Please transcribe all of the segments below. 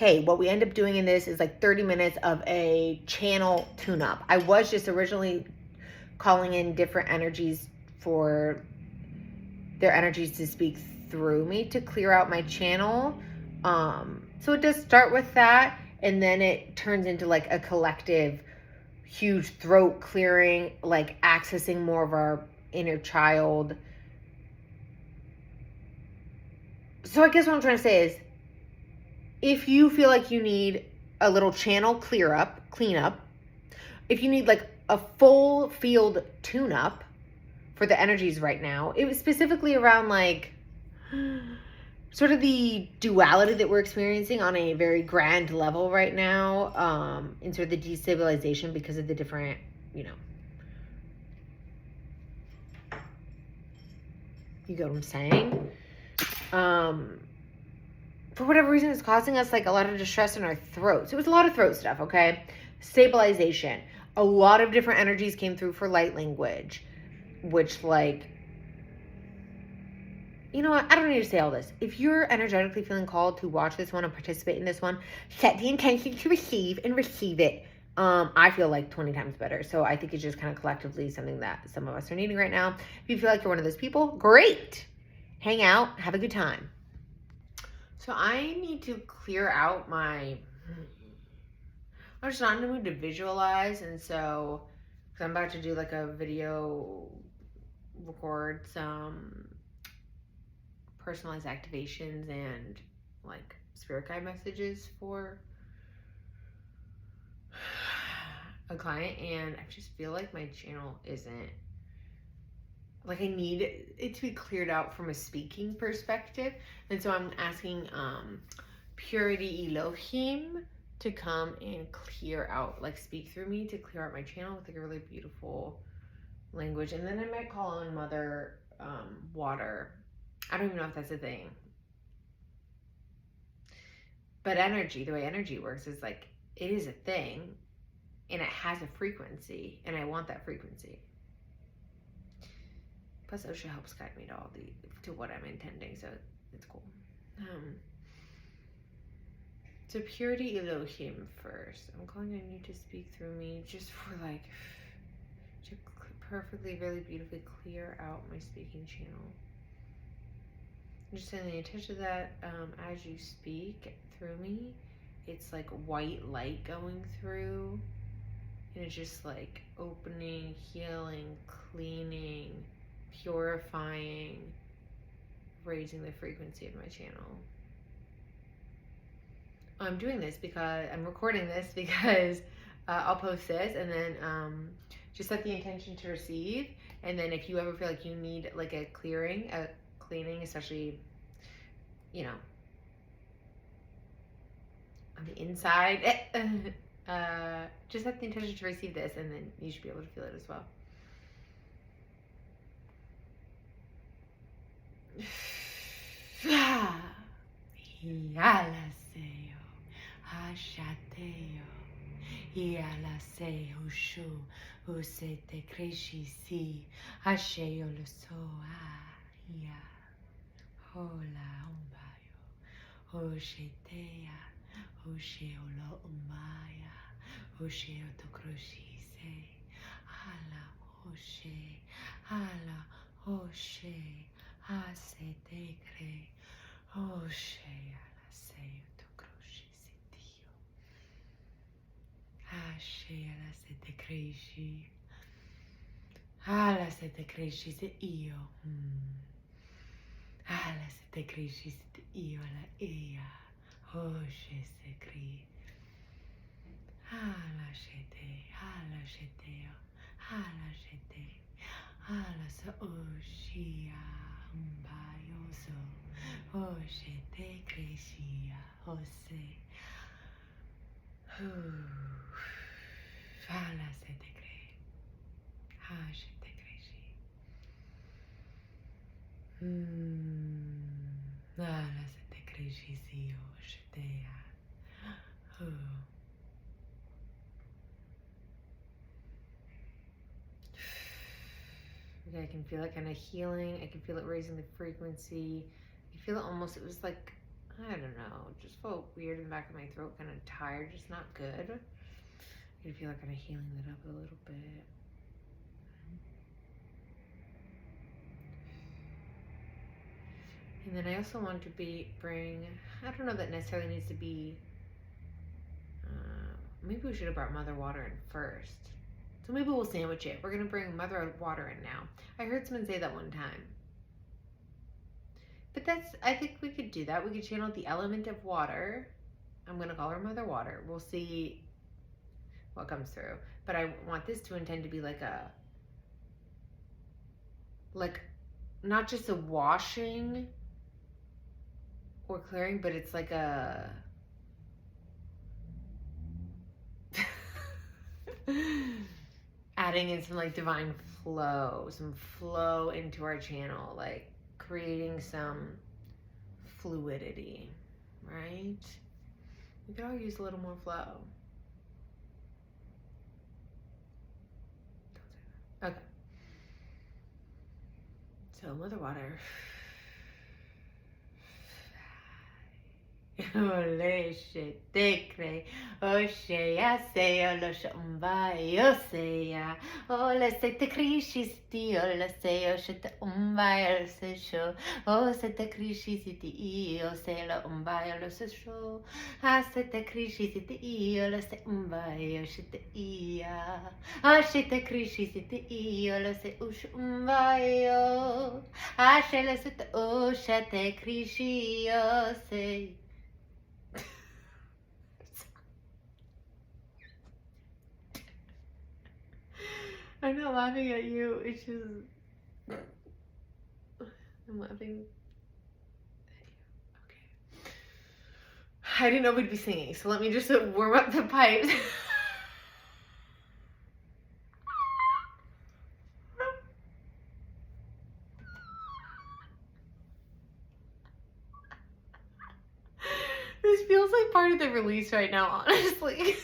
hey, what we end up doing in this is like 30 minutes of a channel tune-up. I was just originally calling in different energies for their energies to speak through me to clear out my channel. So it does start with that, and then it turns into like a collective huge throat clearing, like accessing more of our inner child. So I guess what I'm trying to say is, if you feel like you need a little channel cleanup, if you need like a full field tune-up for the energies right now, it was specifically around like sort of the duality that we're experiencing on a very grand level right now, and sort of the destabilization because of the different, you get what I'm saying? For whatever reason, it's causing us like a lot of distress in our throats. It was a lot of throat stuff, okay? Stabilization. A lot of different energies came through for light language, which like, you know what? I don't need to say all this. If you're energetically feeling called to watch this one and participate in this one, set the intention to receive and receive it. I feel like 20 times better. So I think it's just kind of collectively something that some of us are needing right now. If you feel like you're one of those people, great. Hang out, have a good time. So I need to clear out I'm just not in the mood to visualize, and so, because I'm about to do like a video, record some personalized activations and like spirit guide messages for a client, and I just feel like my channel isn't, like I need it to be cleared out from a speaking perspective. And so I'm asking Purity Elohim to come and clear out, like speak through me to clear out my channel with like a really beautiful language. And then I might call on Mother Water. I don't even know if that's a thing. But energy, the way energy works is like, it is a thing and it has a frequency, and I want that frequency. Plus Ocea helps guide me to what I'm intending, so it's cool. So Purity Elohim first. I'm calling on you to speak through me, just for like, to perfectly, really beautifully clear out my speaking channel. I'm just saying the intention of that, as you speak through me, it's like white light going through, and it's just like opening, healing, cleaning, purifying, raising the frequency of my channel. I'm doing this because I'm recording this because I'll post this, and then just set the intention to receive. And then if you ever feel like you need like a cleaning, especially, you know, on the inside, just set the intention to receive this, and then you should be able to feel it as well. Yalaseo, Hashateo, Yalaseo, Shu, Usete Kreshisi, Hasheo Losoa, Ya, Hola Umbayo, Oshetea, Osheo Lo Umbaya, Osheo Tokroshise, Hala Oshe, Hala Oshe, Hasete Kre. Ocea la sei tu cruci sitio. Ascea la sete cresci. Alla sete cresci se io. Alla sete cresci se io la ea. Ocea se cri. Alla sete, alla seteo, alla sete. Alla sa Ocea umbaioso. Oxe te crescia, você. Fala se te cre. Haje te cresci. Fala se te cresci, si hoje te. Okay, I can feel it kind of healing. I can feel it raising the frequency. I feel it almost, it was like, I don't know. Just felt weird in the back of my throat, kind of tired, just not good. I feel like kind of healing that up a little bit. And then I also want to bring, I don't know that necessarily needs to be, maybe we should have brought Mother Water in first. So maybe we'll sandwich it. We're going to bring Mother Water in now. I heard someone say that one time. But I think we could do that. We could channel the element of water. I'm going to call her Mother Water. We'll see what comes through. But I want this to intend to be like not just a washing or clearing, but it's like a adding in some like divine flow, some flow into our channel, like creating some fluidity, right? We could all use a little more flow. Okay. So Mother Water. Ole shetekre, Ocea, Sea, lo shumbai, Ocea, ole sete krishiti, ole seo shete umbai, ole sesho, o sete krishiti, o se lo umbai, ole sesho, a sete krishiti, ole se umbai, o shete ia, a shete krishiti, ole se ush umbai, a shele sete o shete krishi, o se. I'm not laughing at you, it's just I'm laughing at you. Okay. I didn't know we'd be singing, so let me just warm up the pipes. This feels like part of the release right now, honestly.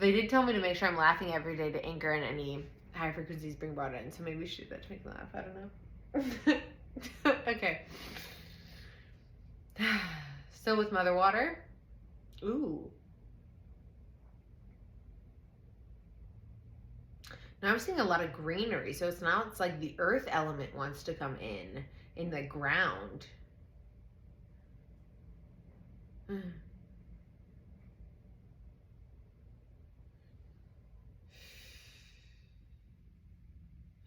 They did tell me to make sure I'm laughing every day to anchor in any high frequencies being brought in, so maybe we should do that to make me laugh. I don't know. Okay. So with Mother Water, ooh. Now I'm seeing a lot of greenery, so it's like the earth element wants to come in the ground.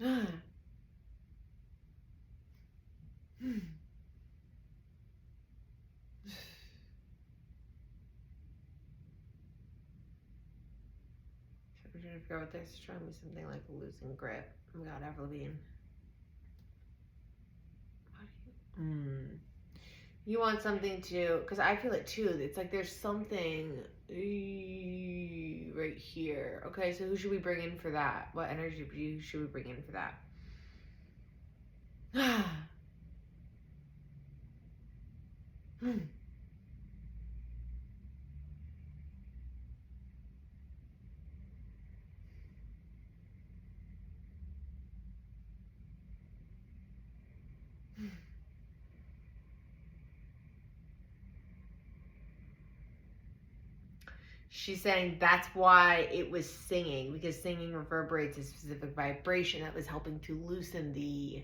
I'm trying to figure out what this is showing me, something like losing grip. Oh my god, Avril Lavigne. You want something to, because I feel it too. It's like there's something right here. Okay, so who should we bring in for that? What energy should we bring in for that? She's saying that's why it was singing, because singing reverberates a specific vibration that was helping to loosen the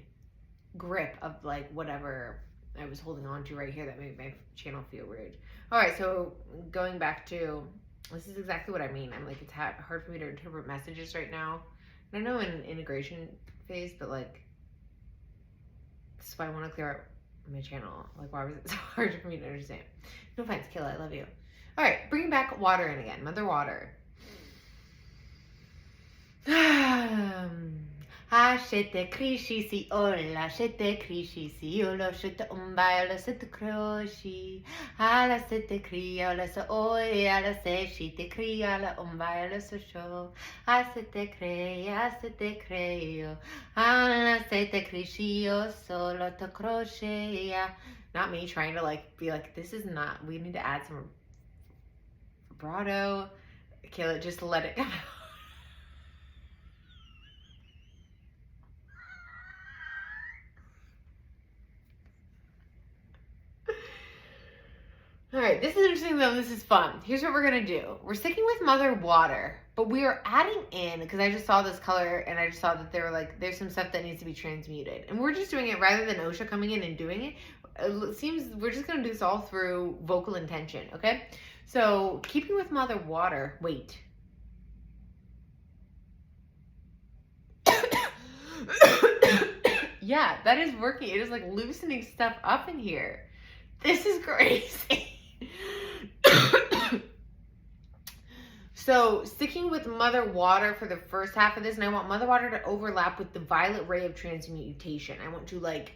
grip of like whatever I was holding on to right here that made my channel feel weird. All right, so going back to, this is exactly what I mean. I'm like, it's hard for me to interpret messages right now. And I know in an integration phase, but like, this is why I want to clear out my channel. Like, why was it so hard for me to understand? No offense, Kayla, I love you. All right, bringing back water in again. Mother Water. Shete krishi si ola, shete krishi si ola, shete umbai ola, shete kroshi. Ala shete kriya ola, so oi, ala se shite kriya ola, umbai ola, so sho. Asete kreya, asete kreyo. Ala shete krishi, solo to crochet. Not me trying to like be like, this is not, we need to add some vibrato. Kayla, just let it come out. Okay, this is interesting though. This is fun. Here's what we're gonna do. We're sticking with Mother Water, but we are adding in, because I just saw this color and I just saw that there's some stuff that needs to be transmuted. And we're just doing it rather than Ocea coming in and doing it. It seems we're just gonna do this all through vocal intention, okay? So keeping with Mother Water, wait. Yeah, that is working. It is like loosening stuff up in here. This is crazy. So sticking with Mother Water for the first half of this, and I want Mother Water to overlap with the violet ray of transmutation. I want to like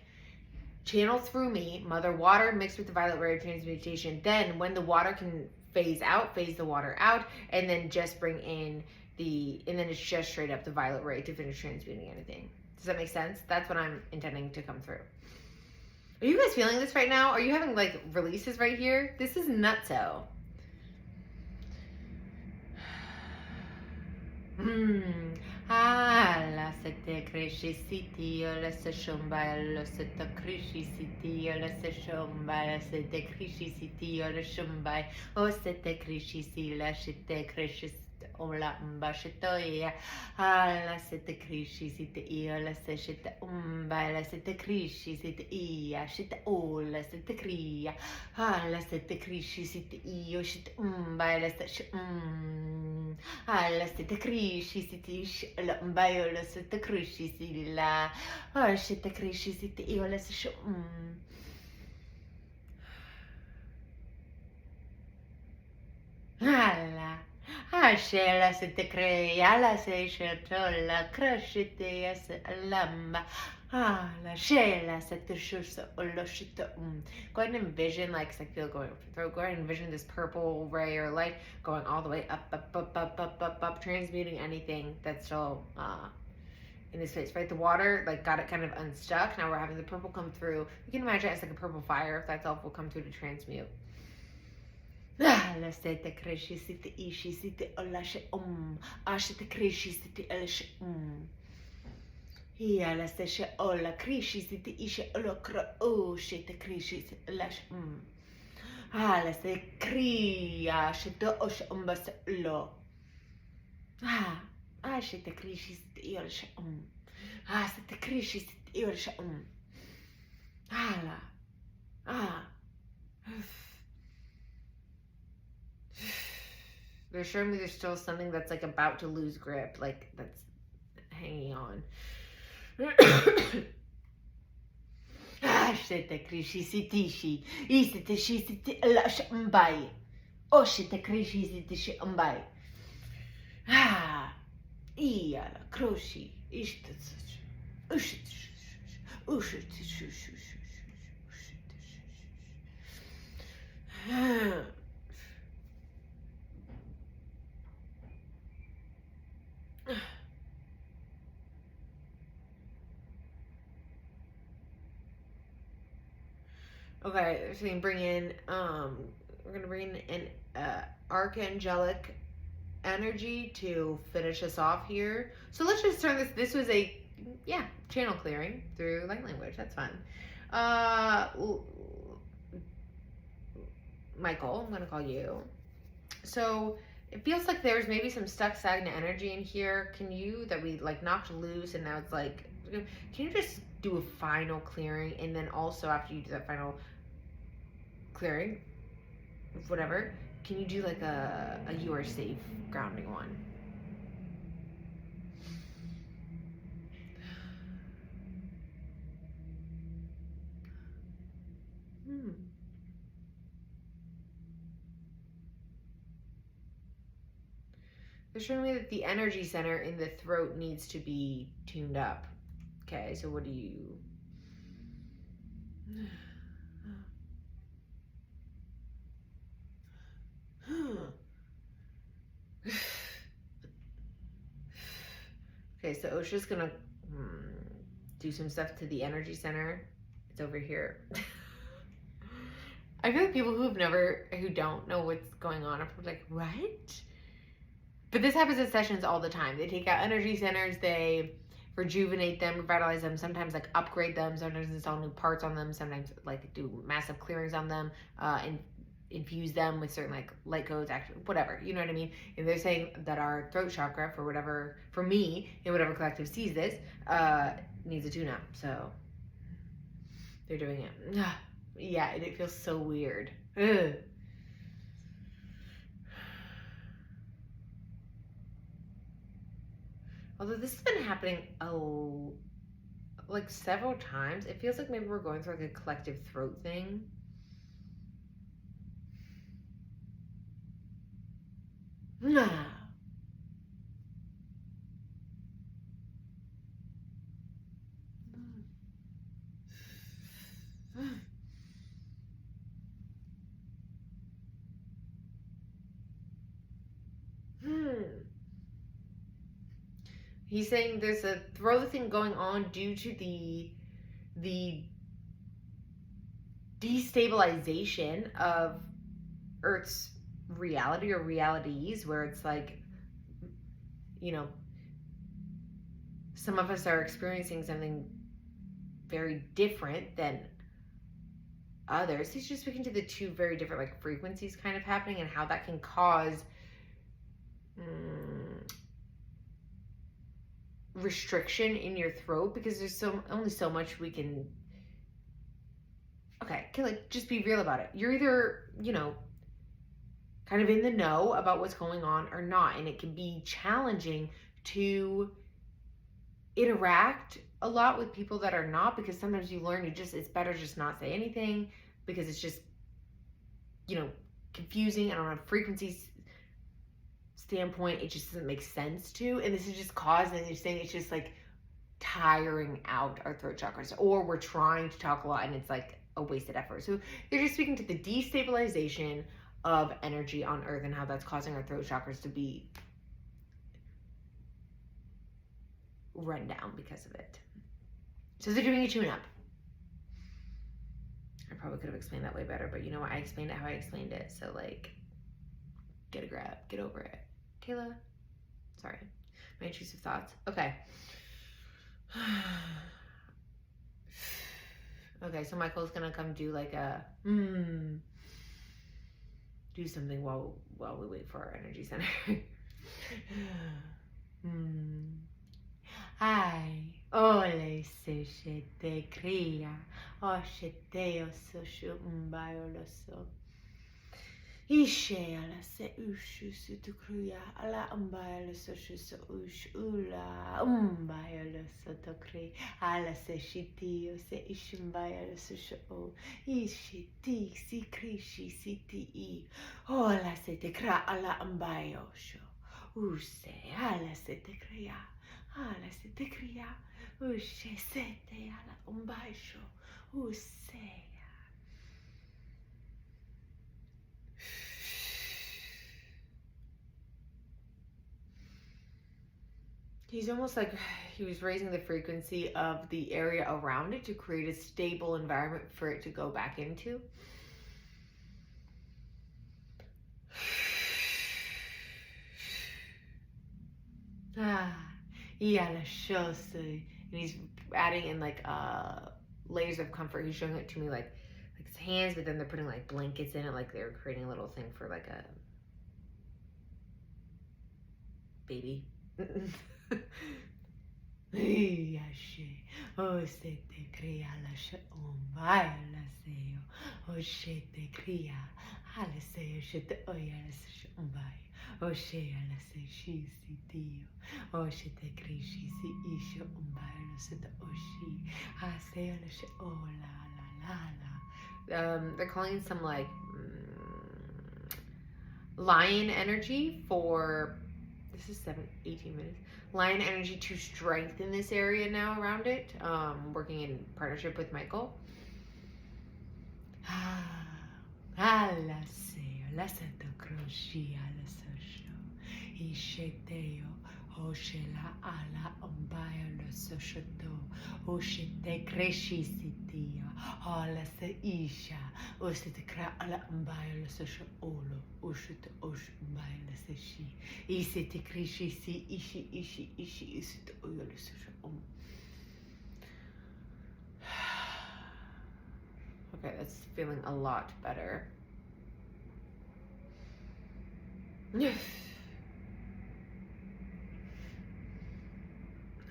channel through me, Mother Water mixed with the violet ray of transmutation. Then when the water can phase out, phase the water out, and then just bring in and then it's just straight up the violet ray to finish transmuting anything. Does that make sense? That's what I'm intending to come through. Are you guys feeling this right now? Are you having like releases right here? This is nutso. La sete krishi city, la se shumba, la sete krishi city, la se shumba, la sete krishi city, la shumba, o sete krishi si, la sete krishi Ola mbashitoya, la sete krishi site ia, la sete la sete krishi site ia, shite ola sete kria, la sete krishi site io, shite la sete la sete krishi site la la sete krishi site la, shite krishi site io, la sete la. Shela se te crea la se la crashite as lamba. La shela se te shusa oloshita. Go ahead and envision, like, cause I feel going through. Go ahead and envision this purple ray or light going all the way up, transmuting anything that's still in this space, right? The water, like, got it kind of unstuck. Now we're having the purple come through. You can imagine it as like a purple fire, if that's helpful, come through to transmute. La sete krishi site ishi site olashe ashite krishi site elashe Ia la sete ola krishi site ishi olokra shite krishi site elashe la sete kriya shite oshe umbase lo shite krishi site elashe sete krishi site elashe They're showing me there's still something that's like about to lose grip, like that's hanging on. Shite krishi sitishi, isite shisite lash umbai. Oh shite krishi sitishi umbai. Ia la kroshi ishtat. Okay, so we can bring in, we're gonna bring in an archangelic energy to finish us off here. So let's just turn this was a, channel clearing through light language, that's fun. Michael, I'm gonna call you. So it feels like there's maybe some stuck stagnant energy in here. That we like knocked loose and now it's like, can you just do a final clearing, and then also after you do that final clearing, whatever, can you do like a you are safe grounding one? They're showing me that the energy center in the throat needs to be tuned up. Okay, so what do you... Okay, so Ocea's gonna do some stuff to the energy center. It's over here. I feel like people who don't know what's going on are like, what? But this happens at sessions all the time. They take out energy centers, they rejuvenate them, revitalize them, sometimes like upgrade them, sometimes install new parts on them, sometimes like do massive clearings on them, and infuse them with certain like light codes, whatever, you know what I mean? And they're saying that our throat chakra, for me, in whatever collective sees this, needs a tune-up. So they're doing it. Yeah, and it feels so weird. Ugh. Although this has been happening like several times, it feels like maybe we're going through like a collective throat thing. Nah. He's saying there's a throat thing going on due to the destabilization of Earth's reality or realities, where it's like, you know, some of us are experiencing something very different than others. He's just speaking to the two very different like frequencies kind of happening and how that can cause restriction in your throat, because there's only so much we can. Okay, like just be real about it. You're either, you know, kind of in the know about what's going on or not, and it can be challenging to interact a lot with people that are not, because sometimes you learn it's better just not say anything, because it's just, you know, confusing, and on a frequency standpoint it just doesn't make sense to, and this is just causing, they're saying it's just like tiring out our throat chakras, or we're trying to talk a lot and it's like a wasted effort. So they're just speaking to the destabilization of energy on Earth and how that's causing our throat chakras to be run down because of it. So they're doing a tune-up. I probably could have explained that way better, but you know what? I explained it how I explained it. So like, get a grab, get over it. Kayla, sorry, my intrusive thoughts. Okay. Okay, so Michael's gonna come do like a do something while we wait for our energy center. Ai, ole se te cria, o te so shu lo so. Ishe ala se ushu su tu cria, ala lo so shu so ush ula, lo so to cri, ala se shitio se lo so shu o, ishi ti si krishi si ti I, ola se te cra ala sho, use ala se te cria. Ala se te cria, ushe se te ala umbaisho, usea. He's almost like he was raising the frequency of the area around it to create a stable environment for it to go back into. And he's adding in like layers of comfort. He's showing it to me like his hands, but then they're putting like blankets in it, like they're creating a little thing for like a baby. Ocea la se shi si dio, oshe te krishi si isho umbailo se te oshi, asea la she o la. They're calling some like lion energy for, this is 18 minutes, lion energy to strengthen this area now around it, working in partnership with Michael. Ala se la se te kroshi ala se Isheteo, Oshela ala umbaya lo soshoto, Oshete kreshi sitia, Ala se isha, Osete kra ala umbaya lo sosho olo, Oshete osh umbaya lo seshi, Isete kreshi si ishi, Isete oyo lo sosho Okay, that's feeling a lot better.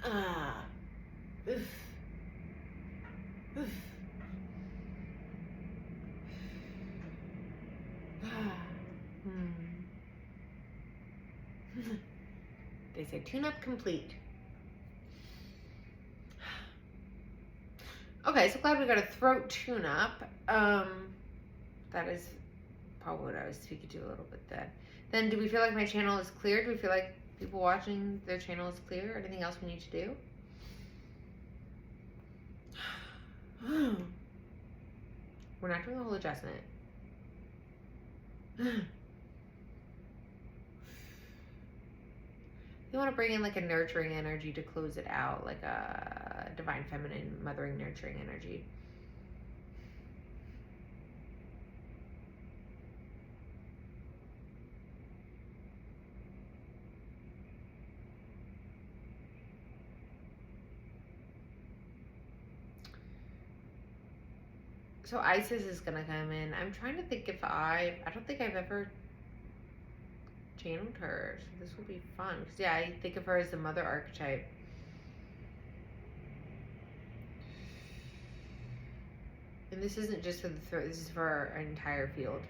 Ah. Oof. Oof. They say tune-up complete. Okay, so glad we got a throat tune-up. That is probably what I was speaking to a little bit then. Then do we feel like my channel is clear? Do we feel like people watching their channel is clear? Anything else we need to do? We're not doing a whole adjustment. You want to bring in like a nurturing energy to close it out, like a divine feminine, mothering, nurturing energy. So Isis is gonna come in. I'm trying to think if I don't think I've ever channeled her, so this will be fun. Cause yeah, I think of her as the mother archetype. And this isn't just for the throat, this is for our entire field.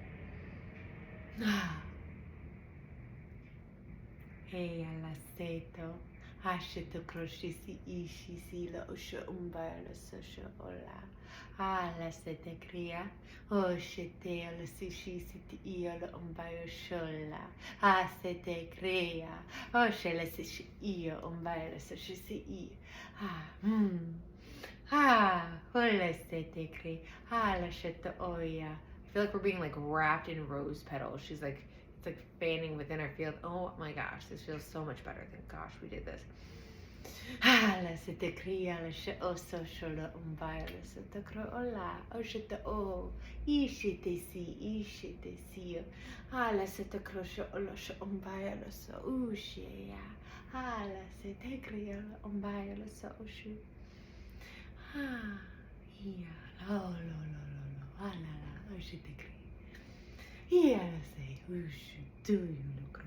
Hey, alaceto. Hashito croshisi ishi sila osho umbala sosho ola. Ala se te cria. O shete ala sishi siti io la umbayo shola. A se te cria. O shela sishi io umbayo soshi si i. Hola se te cria. Ala sheta oya. I feel like we're being like wrapped in rose petals. She's like, it's like fanning within our field. Oh my gosh, this feels so much better. Thank gosh we did this. La se te cria la she oso shola umbaya la se te crola o she te o ishi te si la se te crosho la she umbaya la so ushia la se te cria la umbaya la so ushu ya la la o she te cria ya la se ushu do you look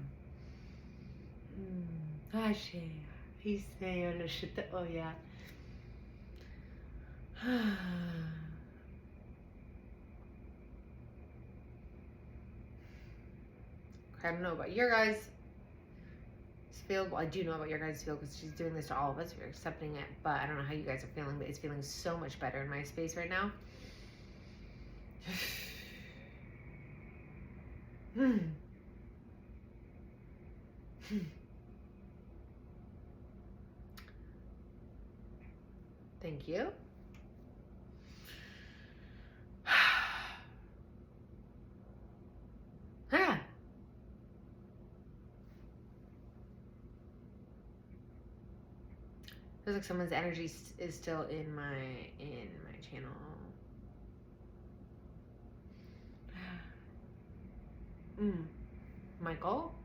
ashe he say on the shit. Oh yeah. I don't know about your guys' feel. Well, I do know about your guys' feel because she's doing this to all of us. We're accepting it, but I don't know how you guys are feeling. But it's feeling so much better in my space right now. Thank you. Feels like someone's energy is still in my channel. Michael?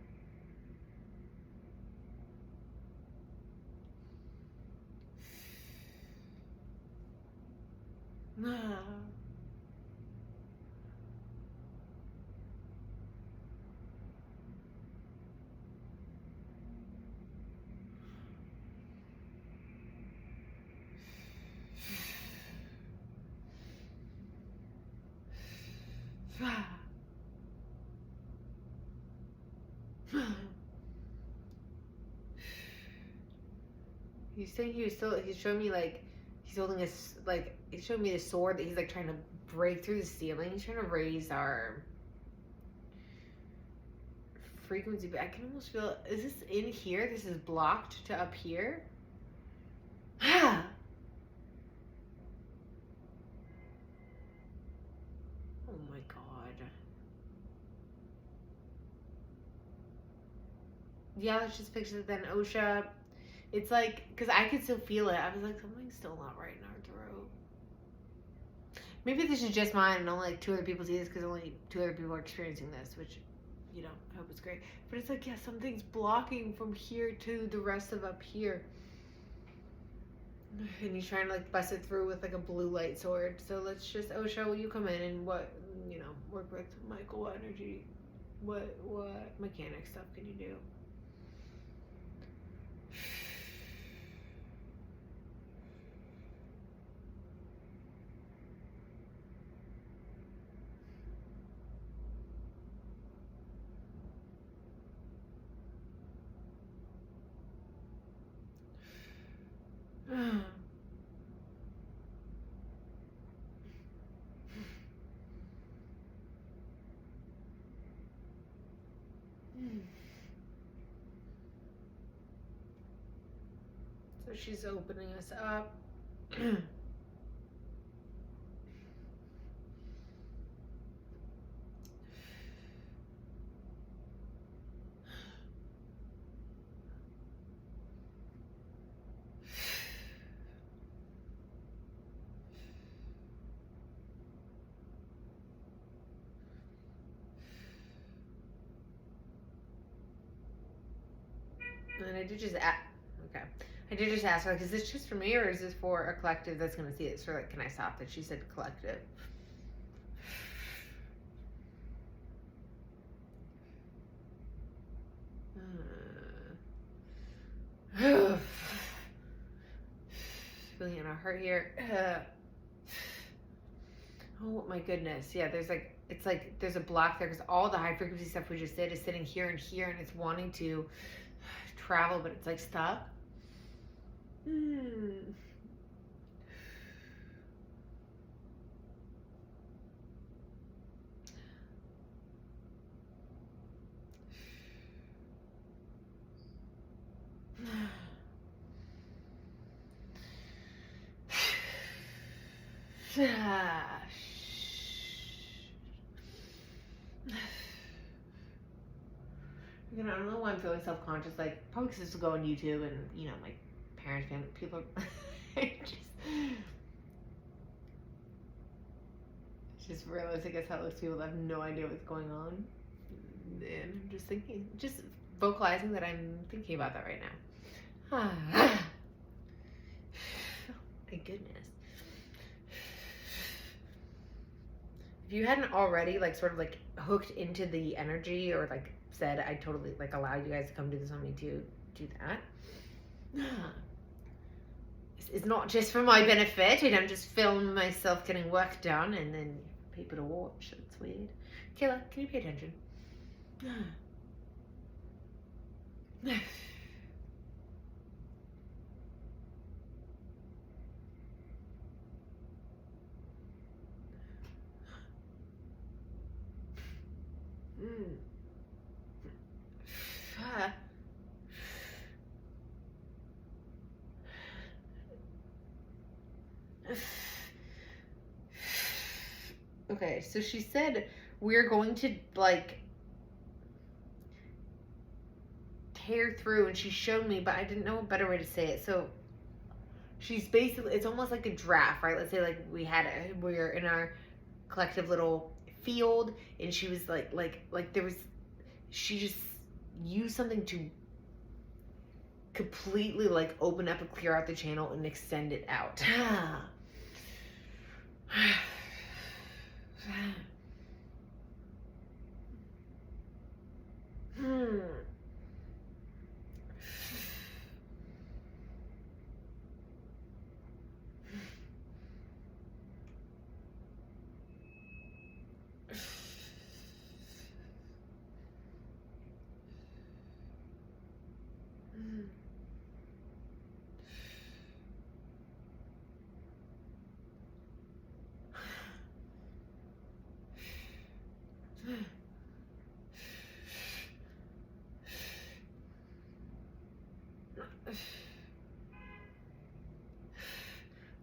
He's saying he's showing me like he's holding this like he's showing me the sword that he's like trying to break through the ceiling. He's trying to raise our frequency, but I can almost feel, is this in here? This is blocked to up here? Oh my god. Yeah, let's just picture then Ocea. It's like, because I could still feel it. I was like, something's still not right in our throat. Maybe this is just mine and only like 2 other people see this because only 2 other people are experiencing this, which, you know, I hope it's great. But it's like, yeah, something's blocking from here to the rest of up here. And he's trying to like bust it through with like a blue light sword. So let's just, Ocea, will you come in and what, you know, work with Michael energy? What mechanic stuff can you do? So she's opening us up. And I did just okay. I did just ask her, like, is this just for me or is this for a collective that's going to see it? So, like, can I stop it? She said collective. Feeling in our heart here. Oh my goodness. Yeah, there's like, it's like there's a block there because all the high frequency stuff we just did is sitting here and here and it's wanting to travel, but it's like stuck. You know, I don't know why I'm feeling self-conscious. Like, probably because this will go on YouTube and, you know, my parents, family, people just realistic as how those people have no idea what's going on. And I'm just thinking, just vocalizing that I'm thinking about that right now. My goodness. If you hadn't already, like, sort of, like, hooked into the energy or, like, said, I totally, like, allow you guys to come do this on me too, do that. It's not just for my benefit. I don't just film myself getting work done and then people to watch. It's weird. Kayla, can you pay attention? Okay, so she said we're going to, like, tear through, and she showed me, but I didn't know a better way to say it. So she's basically, it's almost like a draft, right? Let's say, like, we're in our collective little field, and she was like there was, she just used something to completely, like, open up and clear out the channel and extend it out.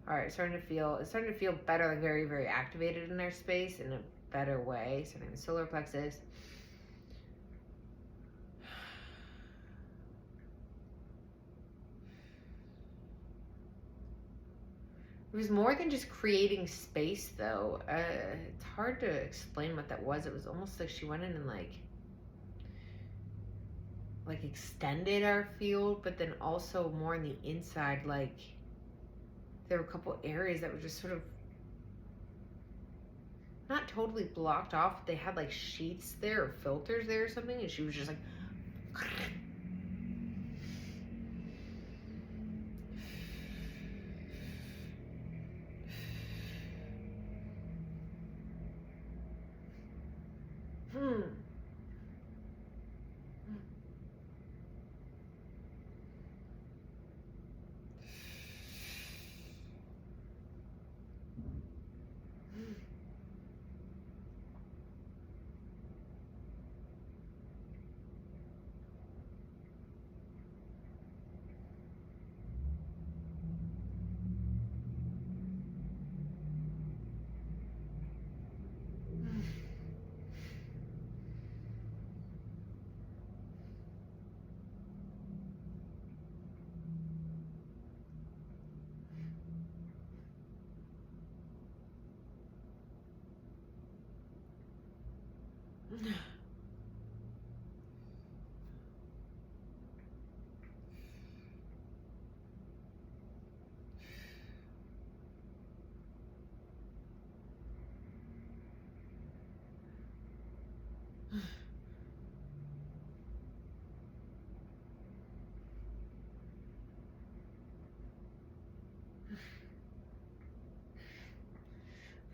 All right, it's starting to feel better, like very, very activated in their space in a better way. Starting the solar plexus. It was more than just creating space, though. It's hard to explain what that was. It was almost like she went in and like extended our field, but then also more on the inside, like there were a couple areas that were just sort of not totally blocked off. They had like sheaths there or filters there or something, and she was just like.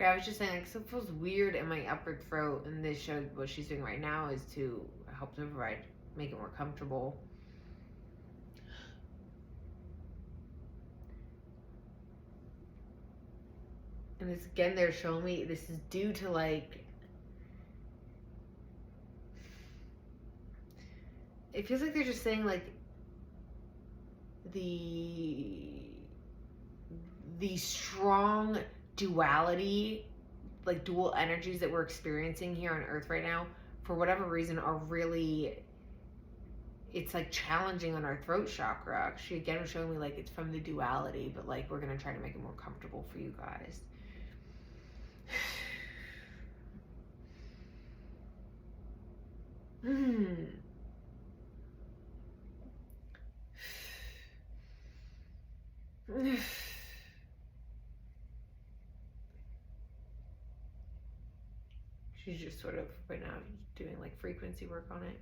I was just saying, like, so it feels weird in my upper throat, and this showed what she's doing right now is to help to provide, make it more comfortable. And this, again, they're showing me this is due to, like, it feels like they're just saying, like, the strong duality, like dual energies that we're experiencing here on Earth right now, for whatever reason, are really, it's like challenging on our throat chakra. She again was showing me like it's from the duality, but like we're gonna try to make it more comfortable for you guys. She's just sort of right now doing like frequency work on it.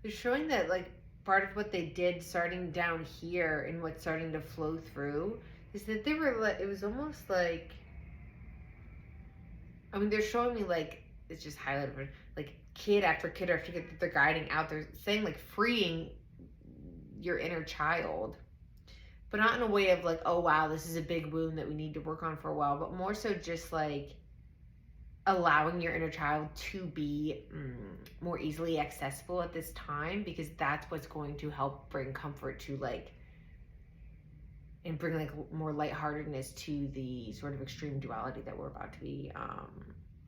They're showing that like part of what they did starting down here and what's starting to flow through is that they were like, it was almost like, I mean, they're showing me like, it's just highlighted, like kid after kid after kid that they're guiding out. They're saying like freeing your inner child, but not in a way of like, oh wow, this is a big wound that we need to work on for a while, but more so just like allowing your inner child to be more easily accessible at this time, because that's what's going to help bring comfort to like, and bring like more lightheartedness to the sort of extreme duality that we're about to be,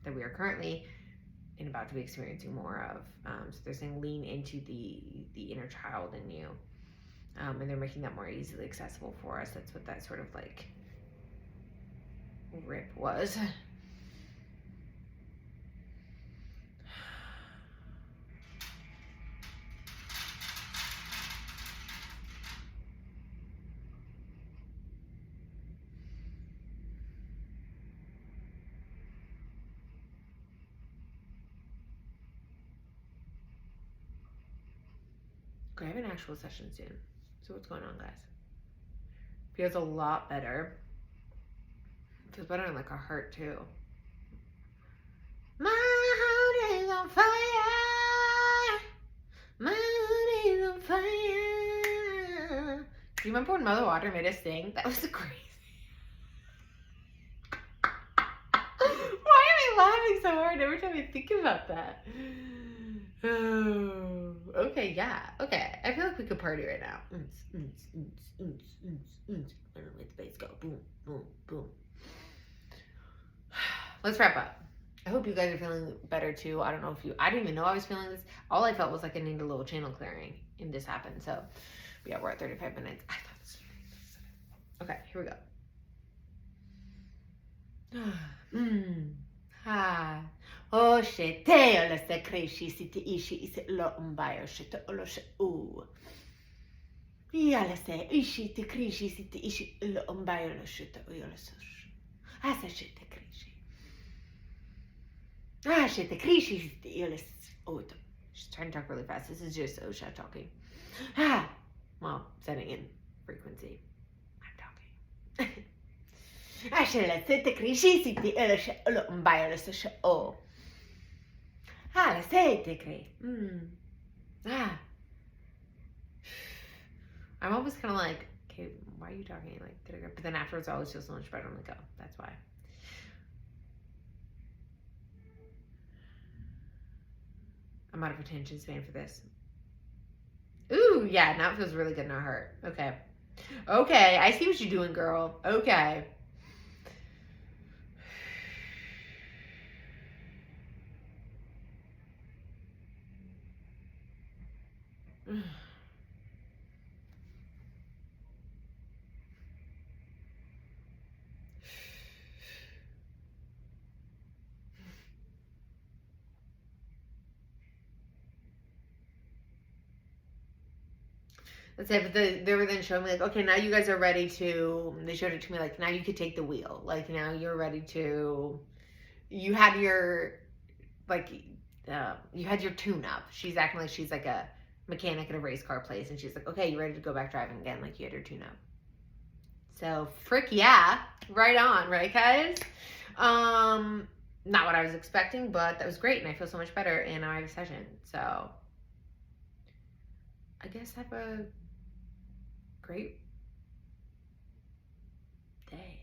that we are currently and about to be experiencing more of. So they're saying lean into the inner child in you, and they're making that more easily accessible for us. That's what that sort of like rip was. I have an actual session soon. So what's going on, guys? Feels a lot better. Feels better in like a heart too. My heart is on fire. My heart is on fire. Do you remember when Mother Water made us sing? That was crazy. Why am I laughing so hard every time I think about that? Oh, okay, yeah. Okay, I feel like we could party right now. Let the bass go. Boom, boom, boom. Let's wrap up. I hope you guys are feeling better too. I don't know if I didn't even know I was feeling this. All I felt was like I needed a little channel clearing, and this happened. So, yeah, we're at 35 minutes. I thought this was okay, here we go. Oh shit, le se creshi siti ishi is lo umbayo shit lo sh ooh. Ya le se ishi te creshi siti ishi lo umbayo lo shit o yo le sush. Asa shit te creshi. Ah shit te creshi siti yo le oh. Just trying to talk really fast. This is just Ocea talking. Well, setting in frequency. I'm talking. Le se te creshi siti lo umbayo lo sush oh. Le se te cre. I'm always kind of like, okay, why are you talking? Like, but then afterwards, I always feel so much better. I'm like, oh, that's why. I'm out of attention span for this. Ooh, yeah, now it feels really good, not hurt. Okay. Okay, I see what you're doing, girl. Okay. That's it. But they were then showing me like, okay, now you guys are ready to. They showed it to me like, now you could take the wheel. Like now you're ready to. You had your, like, you had your tune-up. She's acting like she's like a mechanic at a race car place, and she's like, okay, you ready to go back driving again? Like you had your tune-up. So frick yeah, right on, right guys? Not what I was expecting, but that was great, and I feel so much better, and now I have a session. So I guess have a great day.